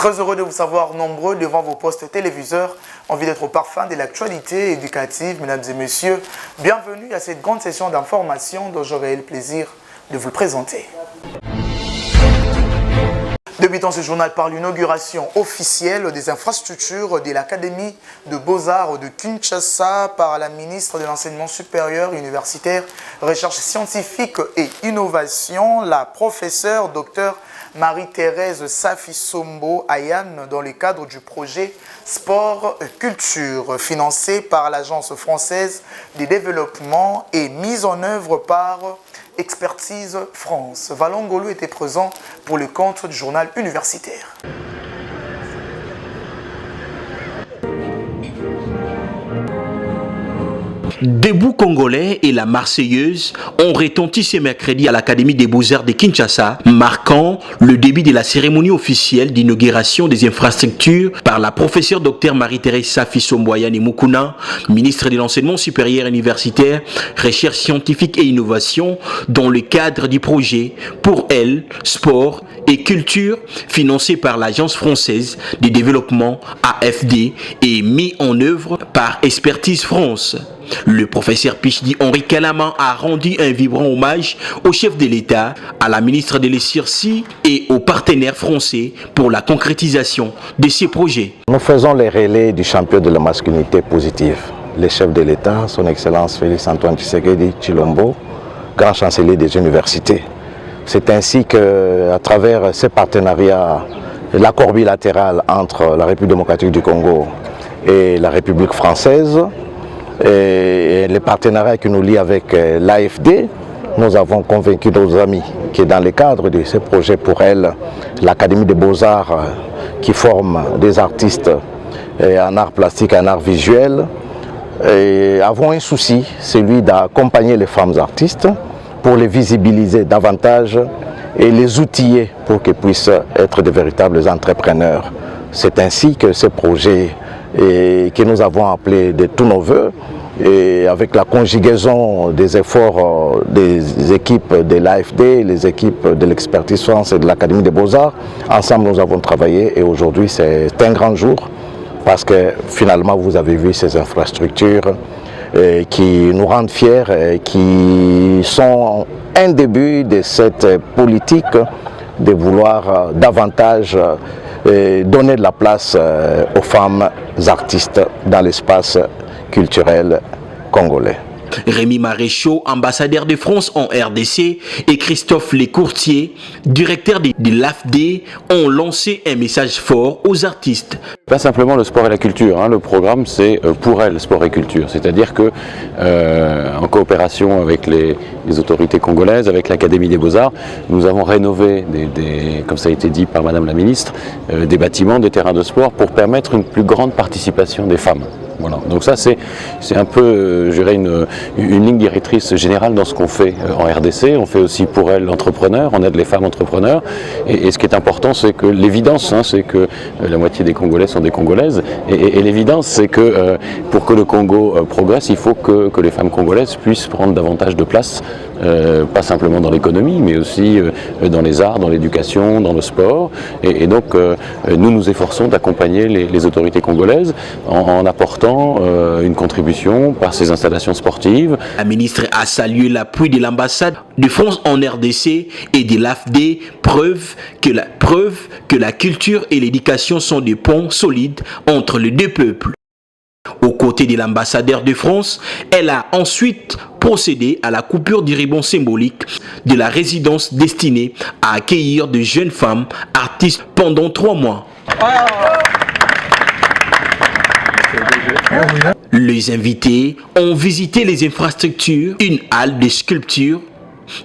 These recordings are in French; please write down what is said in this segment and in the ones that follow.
Très heureux de vous savoir nombreux devant vos postes téléviseurs. Envie d'être au parfum de l'actualité éducative, mesdames et messieurs. Bienvenue à cette grande session d'information dont j'aurai le plaisir de vous le présenter. Débutons ce journal par l'inauguration officielle des infrastructures de l'Académie de Beaux-Arts de Kinshasa par la ministre de l'Enseignement supérieur, universitaire, recherche scientifique et innovation, la professeure Dr Marie-Thérèse Safi-Sombo Ayane, dans le cadre du projet Sport Culture, financé par l'Agence française de développement et mis en œuvre par Expertise France. Valon Ngolo était présent pour le compte du journal universitaire. Debout congolais et la Marseillaise ont retenti ce mercredi à l'Académie des Beaux-Arts de Kinshasa, marquant le début de la cérémonie officielle d'inauguration des infrastructures par la professeure Dr Marie-Thérèse Safi-Sombo Ayane Mukuna, ministre de l'Enseignement supérieur universitaire, recherche scientifique et innovation, dans le cadre du projet Pour elle, sport et culture, financé par l'Agence française de développement AFD et mis en œuvre par Expertise France. Le professeur Pichdi Henri Kalama a rendu un vibrant hommage au chef de l'État, à la ministre de l'Essurci et aux partenaires français pour la concrétisation de ces projets. Nous faisons les relais du champion de la masculinité positive, le chef de l'État, son Excellence Félix Antoine Tshisekedi Tshilombo, grand chancelier des universités. C'est ainsi qu'à travers ces partenariats, l'accord bilatéral entre la République démocratique du Congo et la République française, et les partenariats qui nous lient avec l'AFD, nous avons convaincu nos amis que dans le cadre de ce projet Pour elle, l'Académie des Beaux-Arts qui forme des artistes en art plastique et en art visuel, avons un souci, celui d'accompagner les femmes artistes pour les visibiliser davantage et les outiller pour qu'elles puissent être de véritables entrepreneurs. C'est ainsi que ce projet que nous avons appelé de tous nos voeux, et avec la conjugaison des efforts des équipes de l'AFD, les équipes de l'Expertise France et de l'Académie des Beaux-Arts, ensemble nous avons travaillé et aujourd'hui c'est un grand jour parce que finalement vous avez vu ces infrastructures qui nous rendent fiers et qui sont un début de cette politique de vouloir davantage donner de la place aux femmes artistes dans l'espace culturel congolais. Rémi Maréchaux, ambassadeur de France en RDC, et Christophe Lécourtier, directeur de l'AFD, ont lancé un message fort aux artistes. Pas simplement le sport et la culture, le programme c'est Pour elle, sport et culture. C'est-à-dire que en coopération avec les autorités congolaises, avec l'Académie des Beaux-Arts, nous avons rénové, comme ça a été dit par Madame la Ministre, des bâtiments, des terrains de sport pour permettre une plus grande participation des femmes. Voilà. Donc ça c'est un peu, je dirais, une ligne directrice générale dans ce qu'on fait en RDC. On fait aussi Pour elle l'entrepreneur, on aide les femmes entrepreneurs. Et ce qui est important, c'est que l'évidence, c'est que la moitié des Congolais sont des Congolaises. Et l'évidence, c'est que pour que le Congo progresse, il faut que les femmes congolaises puissent prendre davantage de place, pas simplement dans l'économie, mais aussi dans les arts, dans l'éducation, dans le sport. Et donc nous nous efforçons d'accompagner les autorités congolaises en apportant une contribution par ces installations sportives. La ministre a salué l'appui de l'ambassade de France en RDC et de l'AFD, preuve que la culture et l'éducation sont des ponts solides entre les deux peuples. Aux côtés de l'ambassadeur de France, elle a ensuite procédé à la coupure du ruban symbolique de la résidence destinée à accueillir de jeunes femmes artistes pendant 3 mois. Les invités ont visité les infrastructures, une halle de sculpture,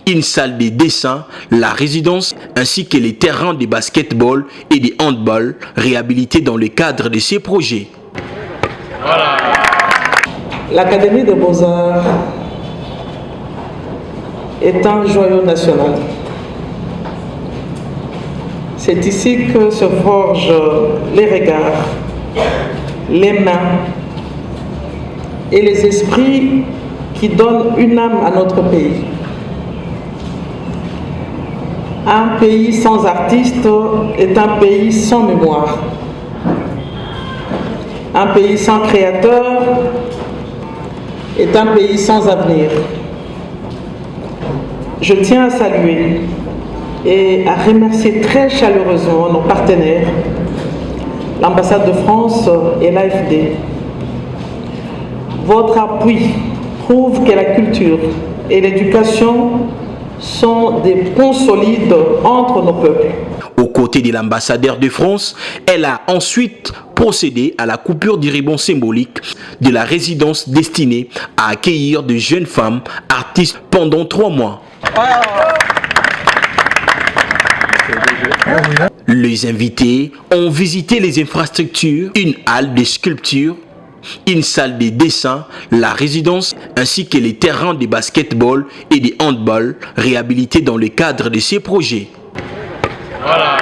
une salle de dessin, la résidence ainsi que les terrains de basketball et de handball réhabilités dans le cadre de ces projets. Voilà. L'Académie des Beaux-Arts est un joyau national. C'est ici que se forgent les regards, les mains et les esprits qui donnent une âme à notre pays. Un pays sans artistes est un pays sans mémoire. Un pays sans créateurs est un pays sans avenir. Je tiens à saluer et à remercier très chaleureusement nos partenaires, l'ambassade de France et l'AFD. Votre appui prouve que la culture et l'éducation sont des ponts solides entre nos peuples. Aux côtés de l'ambassadeur de France, elle a ensuite procédé à la coupure du ruban symbolique de la résidence destinée à accueillir de jeunes femmes artistes pendant 3 mois. Les invités ont visité les infrastructures, une halle de sculpture, une salle de dessin, la résidence ainsi que les terrains de basketball et de handball réhabilités dans le cadre de ces projets. Voilà.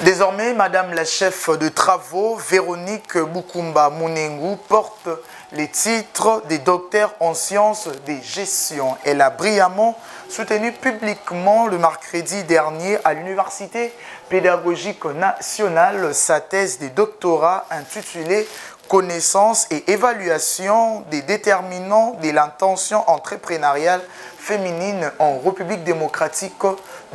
Désormais, Madame la chef de travaux, Véronique Bukumba Munengu, porte les titres des docteurs en sciences de gestion. Elle a brillamment soutenu publiquement le mercredi dernier à l'Université pédagogique nationale sa thèse de doctorat intitulée Connaissance et évaluation des déterminants de l'intention entrepreneuriale féminine en République démocratique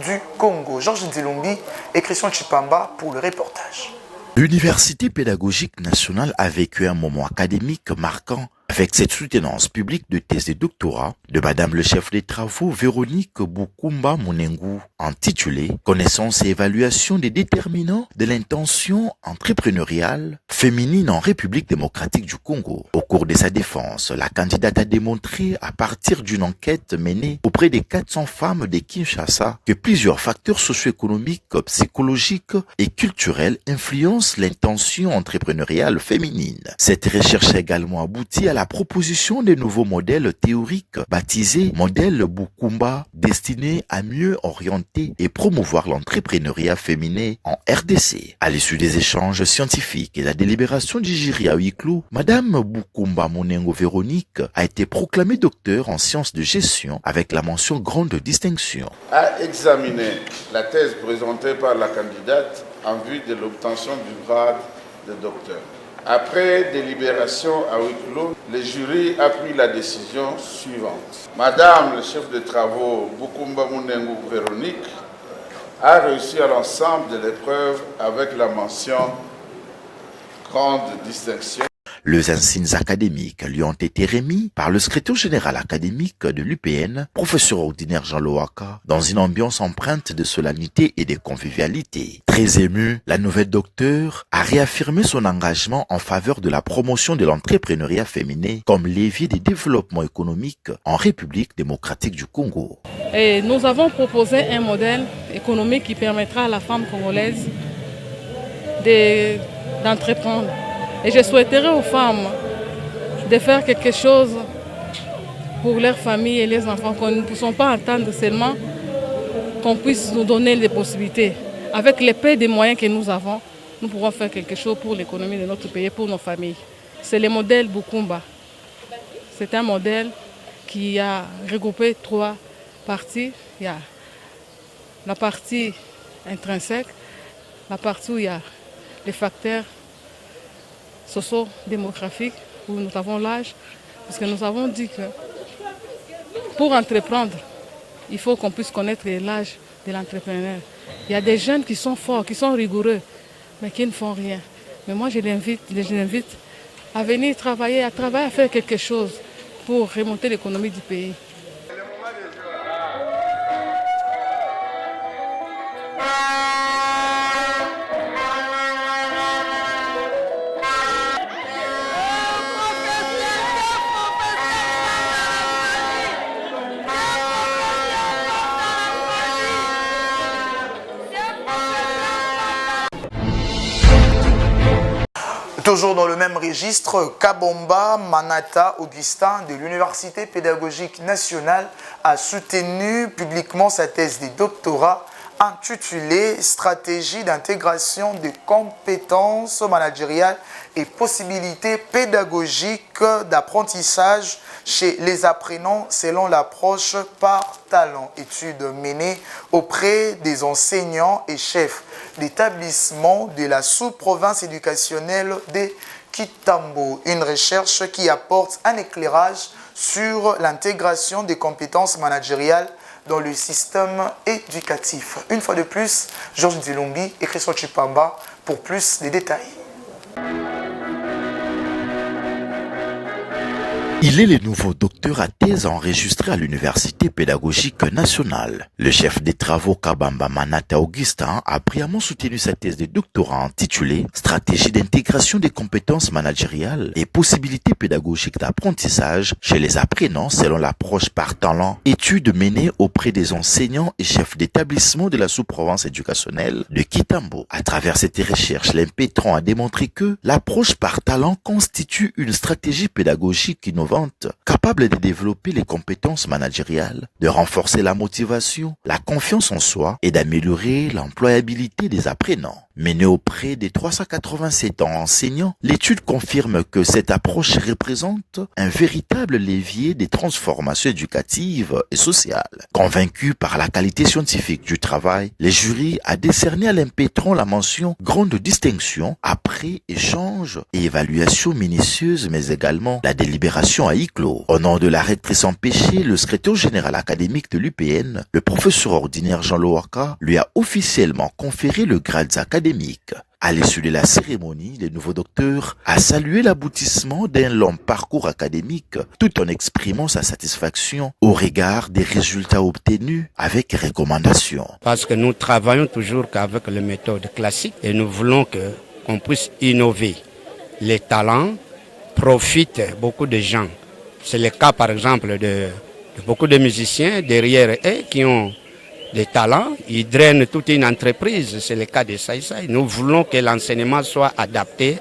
du Congo. Georges Nzilombi et Christian Chipamba pour le reportage. L'Université pédagogique nationale a vécu un moment académique marquant avec cette soutenance publique de thèse de doctorat de Madame le chef des travaux Véronique Bukumba Munengu, intitulée Connaissance et évaluation des déterminants de l'intention entrepreneuriale féminine en République démocratique du Congo. Au cours de sa défense, la candidate a démontré à partir d'une enquête menée auprès des 400 femmes de Kinshasa que plusieurs facteurs socio-économiques, psychologiques et culturels influencent l'intention entrepreneuriale féminine. Cette recherche a également abouti à la proposition de nouveaux modèles théoriques baptisés modèle Bukumba, destinés à mieux orienter et promouvoir l'entrepreneuriat féminin en RDC. À l'issue des échanges scientifiques et la délibération du jury à huis clos, Madame Bukumba Munengu Véronique a été proclamée docteur en sciences de gestion avec la mention grande distinction. A examiné la thèse présentée par la candidate en vue de l'obtention du grade de docteur. Après délibération à huis clos, le jury a pris la décision suivante. Madame le chef de travaux Bukumba Munengu Véronique a réussi à l'ensemble de l'épreuve avec la mention grande distinction. Les insignes académiques lui ont été remis par le secrétaire général académique de l'UPN, professeur ordinaire Jean Loaka, dans une ambiance empreinte de solennité et de convivialité. Très émue, la nouvelle docteure a réaffirmé son engagement en faveur de la promotion de l'entrepreneuriat féminin comme levier de développement économique en République démocratique du Congo. Et nous avons proposé un modèle économique qui permettra à la femme congolaise d'entreprendre. Et je souhaiterais aux femmes de faire quelque chose pour leur famille et les enfants, qu'on ne puisse pas attendre seulement qu'on puisse nous donner des possibilités. Avec les peu de moyens que nous avons, nous pourrons faire quelque chose pour l'économie de notre pays, pour nos familles. C'est le modèle Bukumba. C'est un modèle qui a regroupé 3 parties. Il y a la partie intrinsèque, la partie où il y a les facteurs socio-démographique, où nous avons l'âge, parce que nous avons dit que pour entreprendre, il faut qu'on puisse connaître l'âge de l'entrepreneur. Il y a des jeunes qui sont forts, qui sont rigoureux, mais qui ne font rien. Mais moi, je les invite à venir travailler, à faire quelque chose pour remonter l'économie du pays. Toujours dans le même registre, Kabomba Manata Augustin de l'Université pédagogique nationale a soutenu publiquement sa thèse de doctorat intitulé « Stratégie d'intégration des compétences managériales et possibilités pédagogiques d'apprentissage chez les apprenants selon l'approche par talent ». Étude menée auprès des enseignants et chefs d'établissement de la sous-province éducationnelle de Kitambo. Une recherche qui apporte un éclairage sur l'intégration des compétences managériales dans le système éducatif. Une fois de plus, Georges Nzilumbi et Christophe Chipamba pour plus de détails. Il est le nouveau docteur à thèse enregistré à l'Université pédagogique nationale. Le chef des travaux Kabamba Manata Augustin a brillamment soutenu sa thèse de doctorat intitulée « Stratégie d'intégration des compétences managériales et possibilités pédagogiques d'apprentissage chez les apprenants selon l'approche par talent ». Étude menée auprès des enseignants et chefs d'établissement de la sous-province éducationnelle de Kitambo. À travers cette recherche, l'impétrant a démontré que l'approche par talent constitue une stratégie pédagogique innovante capable de développer les compétences managériales, de renforcer la motivation, la confiance en soi et d'améliorer l'employabilité des apprenants. Menée auprès des 387 enseignants, l'étude confirme que cette approche représente un véritable levier des transformations éducatives et sociales. Convaincu par la qualité scientifique du travail, le jury a décerné à l'impétrant la mention grande distinction après échange et évaluation minutieuse, mais également la délibération à huis clos. Au nom de la rectrice empêchée, le secrétaire général académique de l'UPN, le professeur ordinaire Jean Loaka, lui a officiellement conféré le grade académique. À l'issue de la cérémonie, le nouveau docteur a salué l'aboutissement d'un long parcours académique tout en exprimant sa satisfaction au regard des résultats obtenus avec recommandations. Parce que nous travaillons toujours qu'avec les méthodes classiques et nous voulons qu'on puisse innover. Les talents profitent beaucoup de gens. C'est le cas par exemple de beaucoup de musiciens derrière eux qui ont des talents, ils drainent toute une entreprise, c'est le cas de Saïsaï. Nous voulons que l'enseignement soit adapté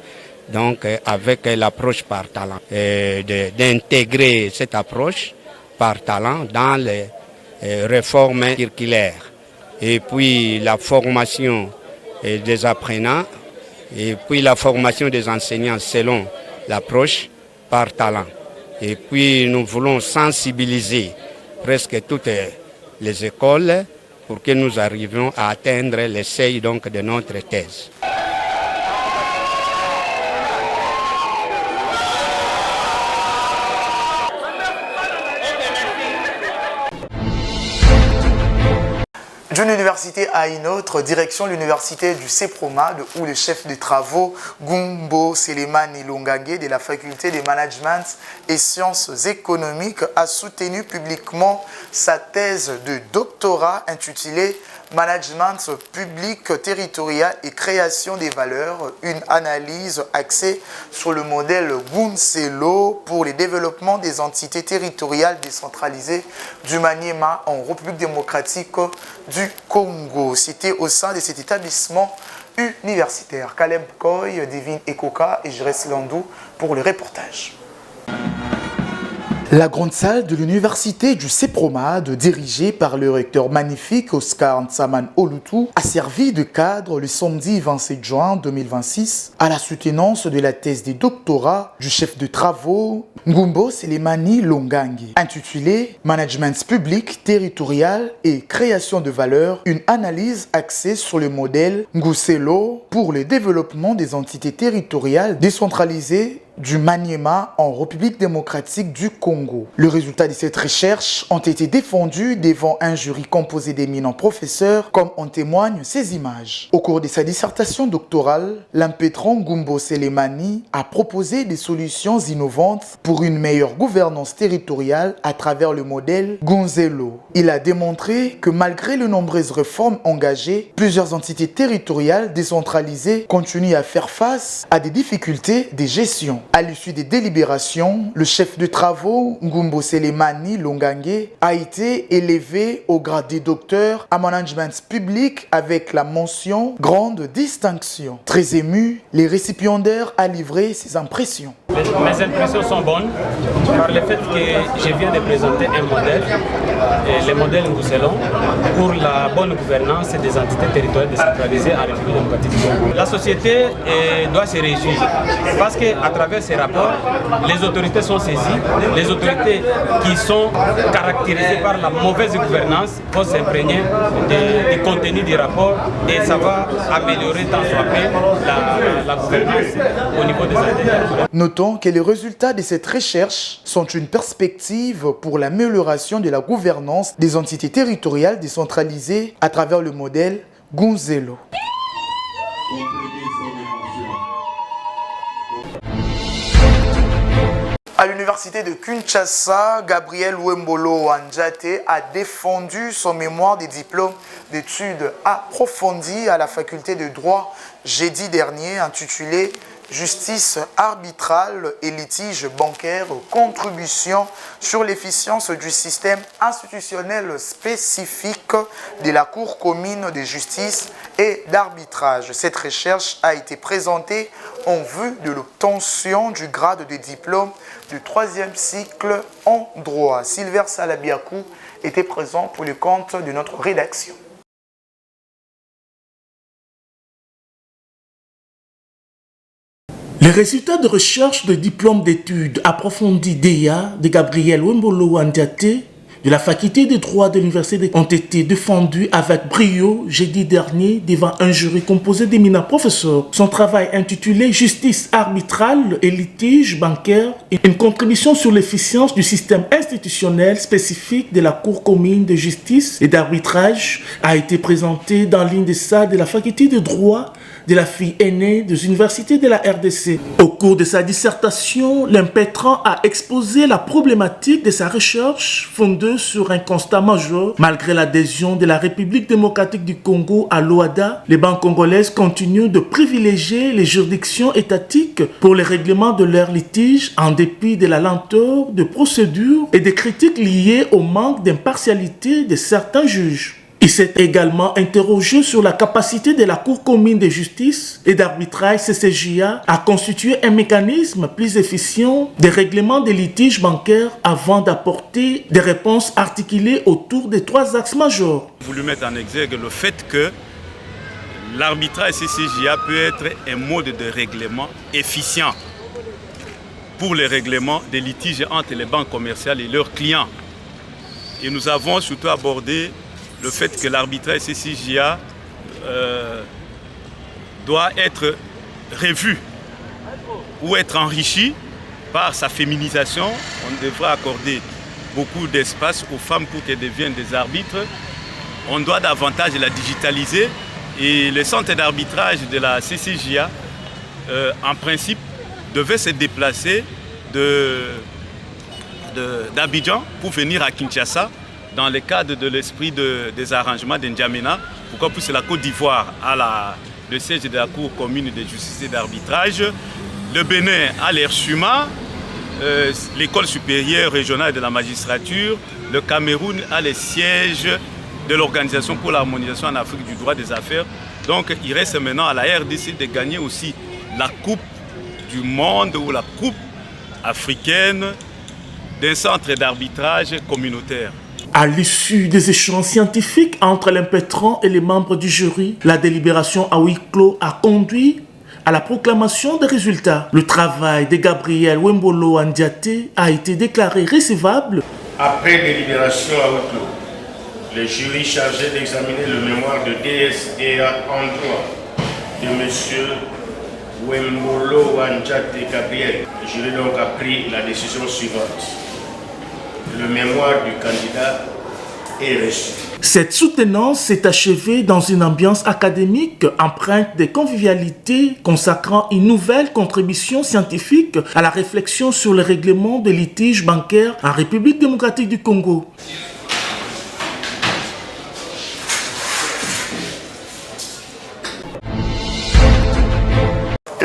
donc avec l'approche par talent, d'intégrer cette approche par talent dans les réformes curriculaires. Et puis la formation des apprenants et puis la formation des enseignants selon l'approche par talent. Et puis nous voulons sensibiliser presque toutes les écoles pour que nous arrivions à atteindre les seuils donc de notre thèse. D'une université à une autre, direction l'université du CEPROMA, où le chef de travaux Gumbo Selemani Longangue de la faculté de management et sciences économiques a soutenu publiquement sa thèse de doctorat intitulée Management public territorial et création des valeurs, une analyse axée sur le modèle Gunselo pour le développement des entités territoriales décentralisées du Maniema en République démocratique du Congo. Cité au sein de cet établissement universitaire. Caleb Koy, Divine Ekoka et Jérès Landou pour le reportage. La grande salle de l'université du CEPROMAD, dirigée par le recteur magnifique Oscar Ntsaman Olutu, a servi de cadre le samedi 27 juin 2026 à la soutenance de la thèse de doctorat du chef de travaux Ngumbo Selemani Longangue, intitulée Management public, territorial et création de valeur, une analyse axée sur le modèle Nguselo pour le développement des entités territoriales décentralisées du Maniema en République démocratique du Congo. Les résultats de cette recherche ont été défendus devant un jury composé d'éminents professeurs, comme en témoignent ces images. Au cours de sa dissertation doctorale, l'impétrant Ngumbo Selemani a proposé des solutions innovantes pour une meilleure gouvernance territoriale à travers le modèle Gunzelo. Il a démontré que malgré les nombreuses réformes engagées, plusieurs entités territoriales décentralisées continuent à faire face à des difficultés de gestion. À l'issue des délibérations, le chef de travaux, Ngumbo Selemani Longange, a été élevé au grade de docteur à management public avec la mention grande distinction. Très ému, les récipiendaires a livré ses impressions. Mes impressions sont bonnes par le fait que je viens de présenter un modèle, le modèle Ngousselon, pour la bonne gouvernance des entités territoriales décentralisées en République démocratique du Congo. La société doit se réjouir parce qu'à travers ces rapports, les autorités sont saisies, les autorités qui sont caractérisées par la mauvaise gouvernance vont s'imprégner du contenu du rapport et ça va améliorer tant soit peu la gouvernance au niveau des entités territoriales. Notons que les résultats de cette recherche sont une perspective pour l'amélioration de la gouvernance des entités territoriales décentralisées à travers le modèle Gunzelo. À l'université de Kinshasa, Gabriel Wembolo Wandiate a défendu son mémoire des diplômes d'études approfondies à la faculté de droit jeudi dernier intitulé Justice arbitrale et litige bancaire, contribution sur l'efficience du système institutionnel spécifique de la Cour commune de justice et d'arbitrage. Cette recherche a été présentée en vue de l'obtention du grade de diplôme du 3e cycle en droit. Silver Salabiakou était présent pour le compte de notre rédaction. Les résultats de recherche de diplôme d'études approfondies DEA de Gabriel Wembolo Wandiate de la faculté de droit de l'université ont été défendus avec brio jeudi dernier devant un jury composé d'éminents professeurs. Son travail intitulé Justice arbitrale et litige bancaire, une contribution sur l'efficience du système institutionnel spécifique de la Cour commune de justice et d'arbitrage a été présenté dans l'INDESA de la faculté de droit de la fille aînée des universités de la RDC. Au cours de sa dissertation, l'impétrant a exposé la problématique de sa recherche fondée sur un constat majeur. Malgré l'adhésion de la République démocratique du Congo à l'OADA, les banques congolaises continuent de privilégier les juridictions étatiques pour le règlement de leurs litiges en dépit de la lenteur de procédure et des critiques liées au manque d'impartialité de certains juges. Il s'est également interrogé sur la capacité de la Cour commune de justice et d'arbitrage CCJA à constituer un mécanisme plus efficient de règlement des litiges bancaires avant d'apporter des réponses articulées autour des 3 axes majeurs. J'ai voulu mettre en exergue le fait que l'arbitrage CCJA peut être un mode de règlement efficient pour le règlement des litiges entre les banques commerciales et leurs clients. Et nous avons surtout abordé le fait que l'arbitrage CCJA doit être revu ou être enrichi par sa féminisation. On devrait accorder beaucoup d'espace aux femmes pour qu'elles deviennent des arbitres. On doit davantage la digitaliser et le centre d'arbitrage de la CCJA, en principe, devait se déplacer d'Abidjan pour venir à Kinshasa dans le cadre de l'esprit des arrangements d'Njamena, pourquoi plus la Côte d'Ivoire a le siège de la Cour commune de justice et d'arbitrage, le Bénin a l'ERSUMA, l'école supérieure régionale de la magistrature, le Cameroun a le siège de l'Organisation pour l'harmonisation en Afrique du droit des affaires. Donc il reste maintenant à la RDC de gagner aussi la Coupe du monde ou la Coupe africaine d'un centre d'arbitrage communautaire. À l'issue des échanges scientifiques entre l'impétrant et les membres du jury, la délibération à huis clos a conduit à la proclamation des résultats. Le travail de Gabriel Wembolo Wandiate a été déclaré recevable. Après délibération à huis clos, le jury chargé d'examiner le mémoire de DSDA en droit de M. Wembolo Wandiate Gabriel. Le jury donc a pris la décision suivante. Le mémoire du candidat est reçu. Cette soutenance s'est achevée dans une ambiance académique empreinte de convivialité, consacrant une nouvelle contribution scientifique à la réflexion sur le règlement des litiges bancaires en République démocratique du Congo.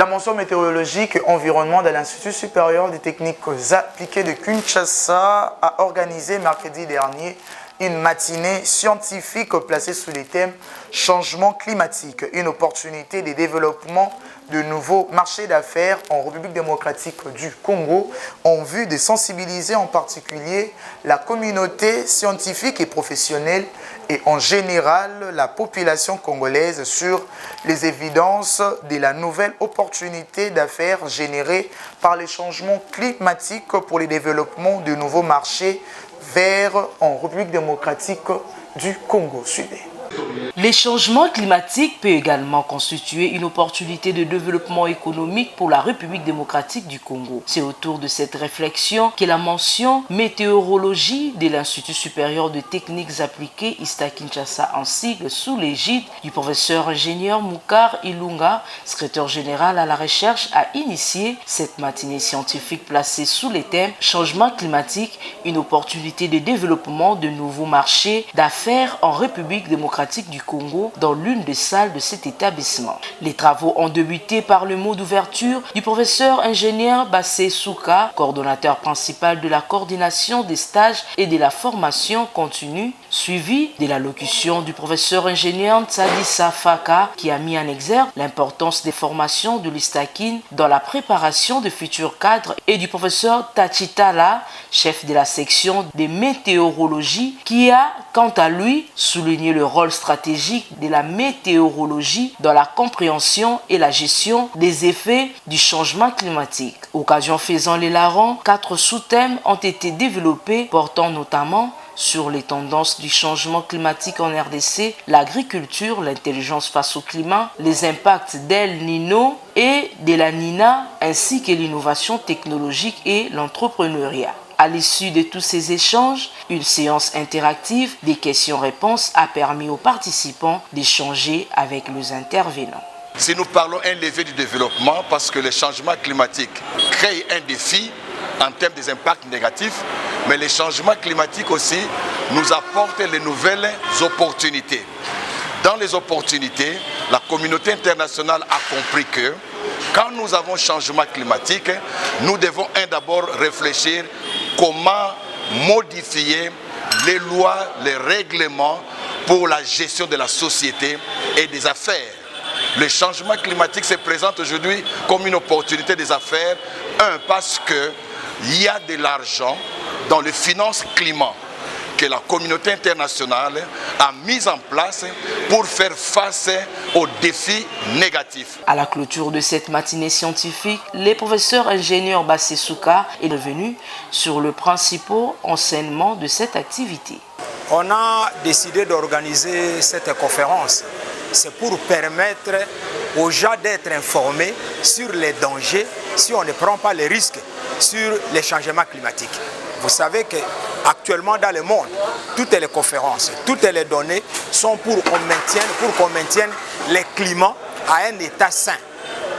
La mention météorologique et environnement de l'Institut supérieur des techniques appliquées de Kinshasa a organisé mercredi dernier une matinée scientifique placée sous les thèmes changement climatique, une opportunité de développement de nouveaux marchés d'affaires en République démocratique du Congo en vue de sensibiliser en particulier la communauté scientifique et professionnelle et en général la population congolaise sur les évidences de la nouvelle opportunité d'affaires générée par les changements climatiques pour le développement de nouveaux marchés verts en République démocratique du Congo. Suivez. Les changements climatiques peuvent également constituer une opportunité de développement économique pour la République démocratique du Congo. C'est autour de cette réflexion que la mention météorologie de l'Institut supérieur de techniques appliquées ISTA Kinshasa en sigle sous l'égide du professeur ingénieur Moukar Ilunga, secrétaire général à la recherche, a initié cette matinée scientifique placée sous les thèmes changement climatique, une opportunité de développement de nouveaux marchés d'affaires en République démocratique du Congo dans l'une des salles de cet établissement. Les travaux ont débuté par le mot d'ouverture du professeur ingénieur Bassé Souka, coordonnateur principal de la coordination des stages et de la formation continue, suivi de l'allocution du professeur ingénieur Tsadissa Faka qui a mis en exergue l'importance des formations de l'ISTAKIN dans la préparation de futurs cadres et du professeur Tachitala, chef de la section des météorologies, qui a quant à lui souligné le rôle stratégique de la météorologie dans la compréhension et la gestion des effets du changement climatique. Occasion faisant les larrons, 4 sous-thèmes ont été développés portant notamment sur les tendances du changement climatique en RDC, l'agriculture, l'intelligence face au climat, les impacts d'El Nino et de la Nina, ainsi que l'innovation technologique et l'entrepreneuriat. À l'issue de tous ces échanges, une séance interactive des questions-réponses a permis aux participants d'échanger avec les intervenants. Si nous parlons un levier du développement, parce que le changement climatique crée un défi en termes des impacts négatifs, mais les changements climatiques aussi nous apportent les nouvelles opportunités. Dans les opportunités, la communauté internationale a compris que quand nous avons changement climatique, nous devons d'abord réfléchir comment modifier les lois, les règlements pour la gestion de la société et des affaires. Le changement climatique se présente aujourd'hui comme une opportunité des affaires. Parce qu'il y a de l'argent dans les finances climat que la communauté internationale a mis en place pour faire face aux défis négatifs. À la clôture de cette matinée scientifique, le professeur ingénieur Bassé Souka est revenu sur le principal enseignement de cette activité. On a décidé d'organiser cette conférence. C'est pour permettre aux gens d'être informés sur les dangers si on ne prend pas les risques sur les changements climatiques. Vous savez qu'actuellement dans le monde, toutes les conférences, toutes les données sont pour qu'on maintienne les climats à un état sain,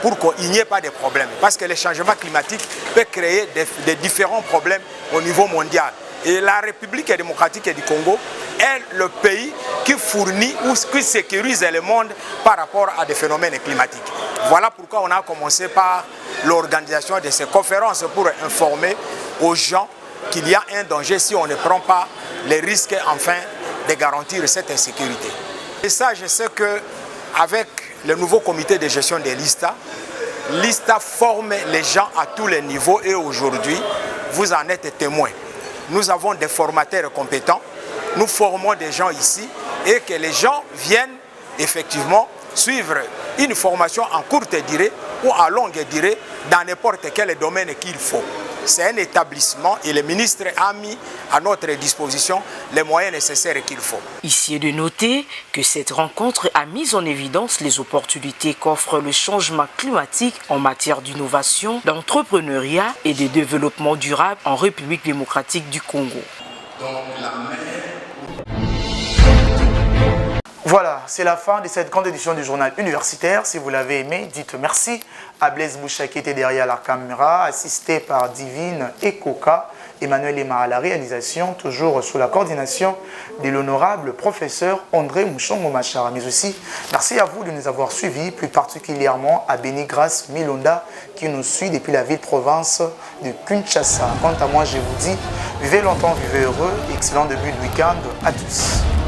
pour qu'il n'y ait pas de problèmes. Parce que les changements climatiques peuvent créer des différents problèmes au niveau mondial. Et la République démocratique du Congo est le pays qui fournit ou qui sécurise le monde par rapport à des phénomènes climatiques. Voilà pourquoi on a commencé par l'organisation de ces conférences pour informer aux gens qu'il y a un danger si on ne prend pas les risques afin de garantir cette insécurité. Et ça, je sais qu'avec le nouveau comité de gestion de l'ISTA forme les gens à tous les niveaux et aujourd'hui, vous en êtes témoins. Nous avons des formateurs compétents, nous formons des gens ici et que les gens viennent effectivement suivre une formation en courte durée ou à longue durée dans n'importe quel domaine qu'il faut. C'est un établissement et le ministre a mis à notre disposition les moyens nécessaires qu'il faut. Ici est de noter que cette rencontre a mis en évidence les opportunités qu'offre le changement climatique en matière d'innovation, d'entrepreneuriat et de développement durable en République démocratique du Congo. Voilà, c'est la fin de cette grande édition du journal universitaire. Si vous l'avez aimé, dites merci à Blaise Boucha qui était derrière la caméra, assisté par Divine et Coca. Emmanuel Ema à la réalisation, toujours sous la coordination de l'honorable professeur André Mouchongo Machara. Mais aussi, merci à vous de nous avoir suivis, plus particulièrement à Béni Grâce Milonda qui nous suit depuis la ville-province de Kinshasa. Quant à moi, je vous dis, vivez longtemps, vivez heureux, excellent début de week-end à tous.